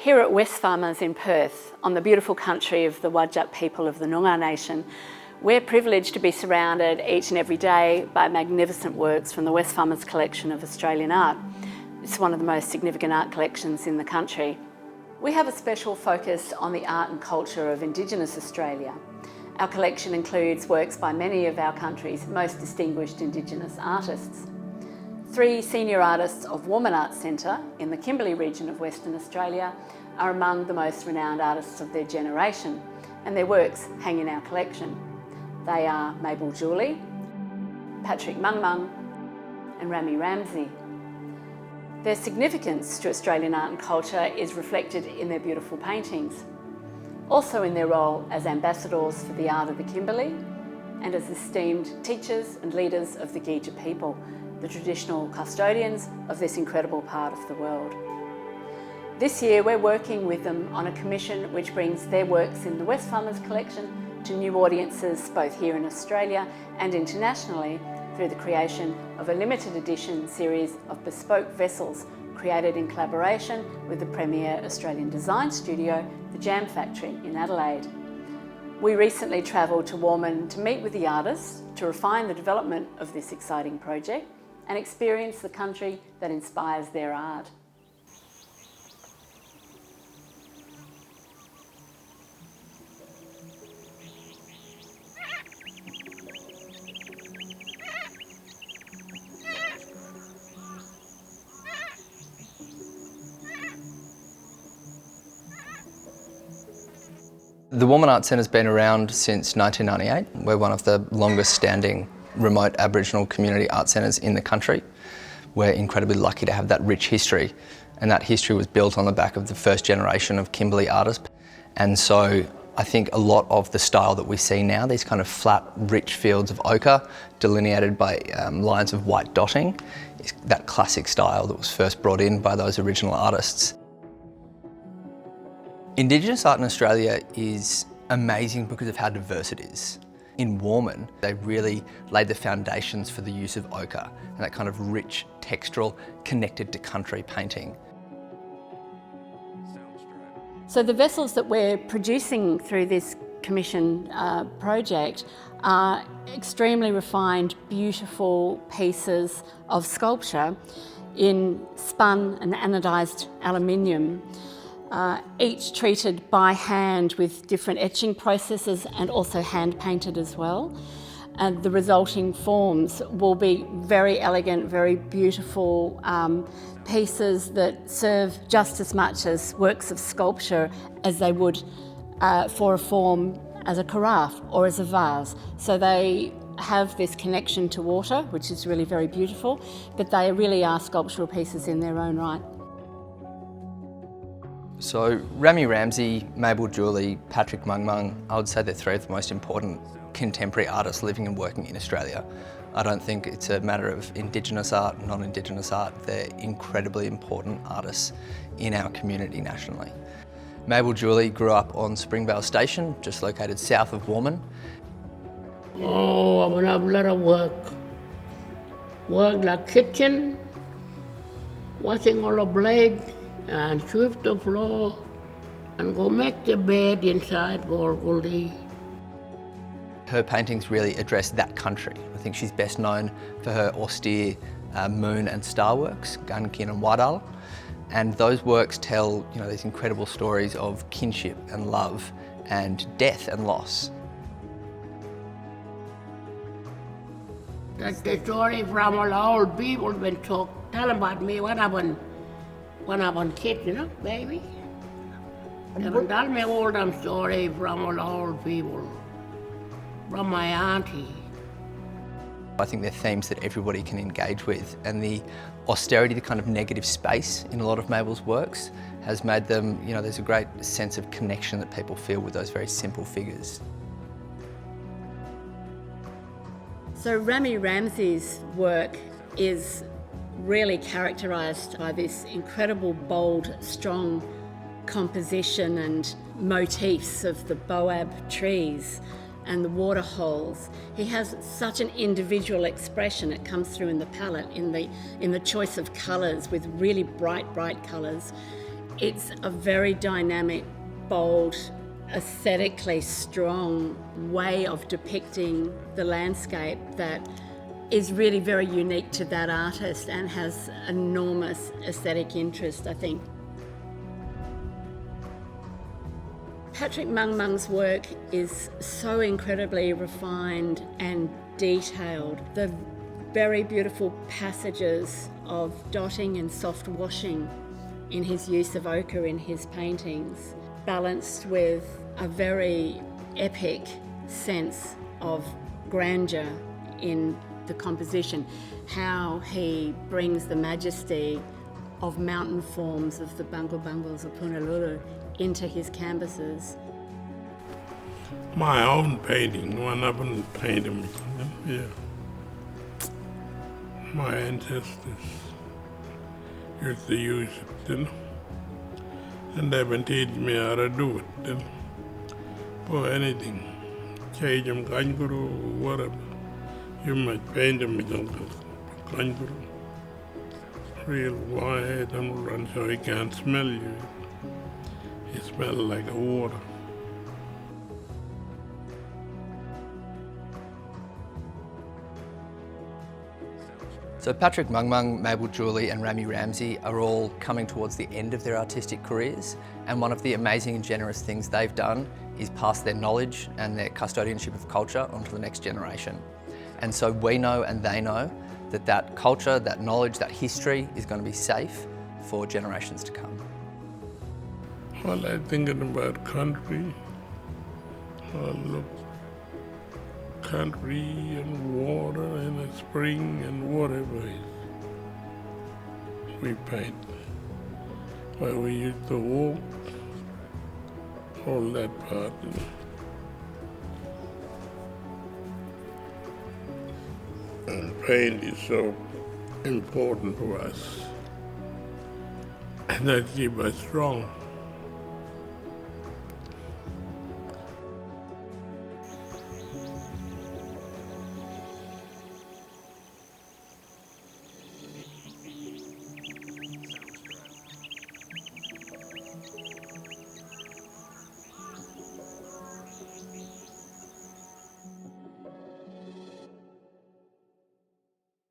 Here at Wesfarmers in Perth, on the beautiful country of the Wadjuk people of the Noongar Nation, we're privileged to be surrounded each and every day by magnificent works from the Wesfarmers Collection of Australian art. It's one of the most significant art collections in the country. We have a special focus on the art and culture of Indigenous Australia. Our collection includes works by many of our country's most distinguished Indigenous artists. 3 senior artists of Warmun Art Centre in the Kimberley region of Western Australia are among the most renowned artists of their generation, and their works hang in our collection. They are Mabel Juli, Mung, and Ramsey. Their significance to Australian art and culture is reflected in their beautiful paintings, also in their role as ambassadors for the art of the Kimberley and as esteemed teachers and leaders of the Gija people, the traditional custodians of this incredible part of the world. This year we're working with them on a commission which brings their works in the Wesfarmers Collection to new audiences both here in Australia and internationally through the creation of a limited edition series of bespoke vessels created in collaboration with the premier Australian design studio, the Jam Factory in Adelaide. We recently travelled to Warmun to meet with the artists to refine the development of this exciting project and experience the country that inspires their art. The Warmun Art Centre has been around since 1998. We're one of the longest standing remote Aboriginal community art centres in the country. We're incredibly lucky to have that rich history, and that history was built on the back of the first generation of Kimberley artists. And so I think a lot of the style that we see now, these kind of flat, rich fields of ochre delineated by lines of white dotting, is that classic style that was first brought in by those original artists. Indigenous art in Australia is amazing because of how diverse it is. In Warmun, they really laid the foundations for the use of ochre and that kind of rich, textural, connected to country painting. So the vessels that we're producing through this commission project are extremely refined, beautiful pieces of sculpture in spun and anodised aluminium. Each treated by hand with different etching processes and also hand painted as well. And the resulting forms will be very elegant, very beautiful pieces that serve just as much as works of sculpture as they would for a form as a carafe or as a vase. So they have this connection to water, which is really very beautiful, but they really are sculptural pieces in their own right. So Ramsey, Mabel Juli, Mung, I would say they're 3 of the most important contemporary artists living and working in Australia. I don't think it's a matter of Indigenous art, non-Indigenous art. They're incredibly important artists in our community nationally. Mabel Juli grew up on Springvale Station, just located south of Warmun. Oh, I want to have a lot of work. Work like kitchen, washing all the blade, and sweep the floor, and go make the bed inside Gorguldi. Her paintings really address that country. I think she's best known for her austere moon and star works, Gunkin and Wadal. And those works tell, these incredible stories of kinship and love and death and loss. That's the story from all the old people been telling about me when I was a kid, baby. They been telling me all them stories from all the old people, from my auntie. I think they're themes that everybody can engage with, and the austerity, the kind of negative space in a lot of Mabel's works has made them, there's a great sense of connection that people feel with those very simple figures. So Ramsey's work is really characterised by this incredible, bold, strong composition and motifs of the boab trees and the water holes. He has such an individual expression. It comes through in the palette, in the choice of colours, with really bright colours. It's a very dynamic, bold, aesthetically strong way of depicting the landscape that is really very unique to that artist and has enormous aesthetic interest, I think. Patrick Mung's work is so incredibly refined and detailed. The very beautiful passages of dotting and soft washing in his use of ochre in his paintings, balanced with a very epic sense of grandeur in the composition, how he brings the majesty of mountain forms of the Bangles of Punalulu into his canvases. My own painting, one of them painted, yeah. My ancestors used to use it, and they've been teaching me how to do it, for anything. Change them, kangaroo, whatever. You might paint them with kangaroo. Real wide and run so he can't smell you. It smells like a water. So Patrick Mung, Mabel Juli and Ramsey are all coming towards the end of their artistic careers, and one of the amazing and generous things they've done is pass their knowledge and their custodianship of culture onto the next generation. And so we know and they know that that culture, that knowledge, that history is going to be safe for generations to come. Well, I'm thinking about country. Look, country and water and a spring and whatever it is. We paint. Where we used to walk, all that part. And paint is so important to us. And that keeps us strong.